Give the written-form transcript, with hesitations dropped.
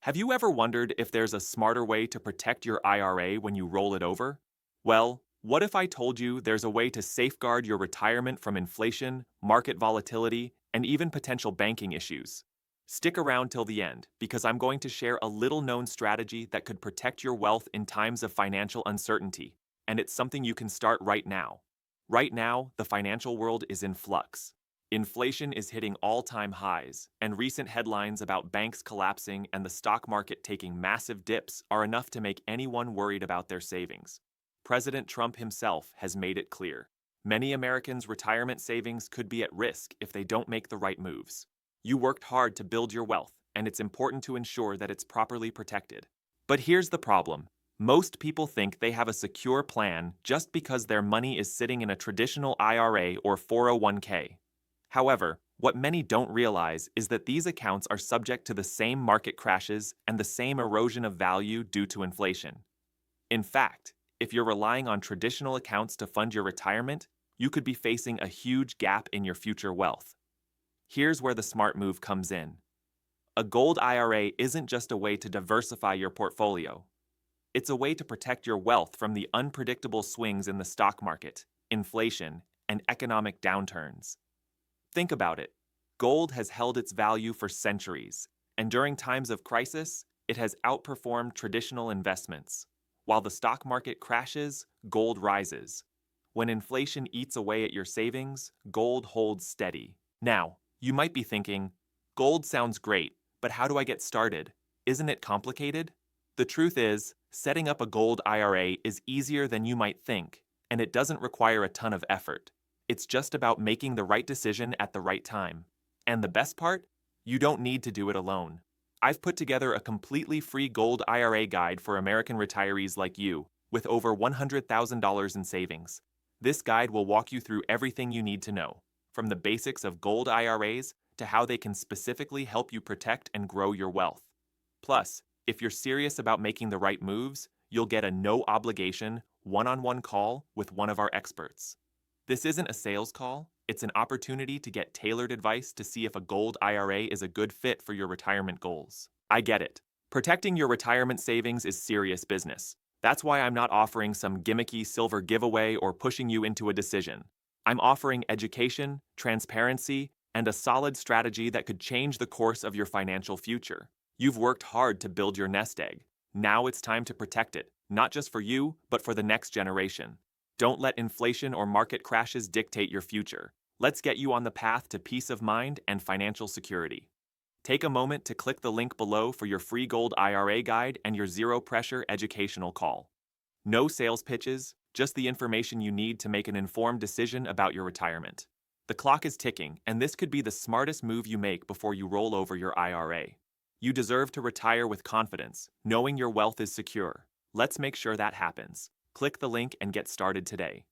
Have you ever wondered if there's a smarter way to protect your IRA when you roll it over? Well, what if I told you there's a way to safeguard your retirement from inflation, market volatility, and even potential banking issues? Stick around till the end, because I'm going to share a little known strategy that could protect your wealth in times of financial uncertainty, and it's something you can start right now. Right now, the financial world is in flux. Inflation is hitting all-time highs, and recent headlines about banks collapsing and the stock market taking massive dips are enough to make anyone worried about their savings. President Trump himself has made it clear. Many Americans' retirement savings could be at risk if they don't make the right moves. You worked hard to build your wealth, and it's important to ensure that it's properly protected. But here's the problem. Most people think they have a secure plan just because their money is sitting in a traditional IRA or 401k. However, what many don't realize is that these accounts are subject to the same market crashes and the same erosion of value due to inflation. In fact, if you're relying on traditional accounts to fund your retirement, you could be facing a huge gap in your future wealth. Here's where the smart move comes in. A gold IRA isn't just a way to diversify your portfolio. It's a way to protect your wealth from the unpredictable swings in the stock market, inflation, and economic downturns. Think about it. Gold has held its value for centuries, and during times of crisis, it has outperformed traditional investments. While the stock market crashes, gold rises. When inflation eats away at your savings, gold holds steady. Now, you might be thinking, gold sounds great, but how do I get started? Isn't it complicated? The truth is, setting up a gold IRA is easier than you might think, and it doesn't require a ton of effort. It's just about making the right decision at the right time. And the best part? You don't need to do it alone. I've put together a completely free gold IRA guide for American retirees like you, with over $100,000 in savings. This guide will walk you through everything you need to know, from the basics of gold IRAs to how they can specifically help you protect and grow your wealth. Plus, if you're serious about making the right moves, you'll get a no-obligation, one-on-one call with one of our experts. This isn't a sales call, it's an opportunity to get tailored advice to see if a gold IRA is a good fit for your retirement goals. I get it. Protecting your retirement savings is serious business. That's why I'm not offering some gimmicky silver giveaway or pushing you into a decision. I'm offering education, transparency, and a solid strategy that could change the course of your financial future. You've worked hard to build your nest egg. Now it's time to protect it, not just for you, but for the next generation. Don't let inflation or market crashes dictate your future. Let's get you on the path to peace of mind and financial security. Take a moment to click the link below for your free gold IRA guide and your zero-pressure educational call. No sales pitches, just the information you need to make an informed decision about your retirement. The clock is ticking, and this could be the smartest move you make before you roll over your IRA. You deserve to retire with confidence, knowing your wealth is secure. Let's make sure that happens. Click the link and get started today.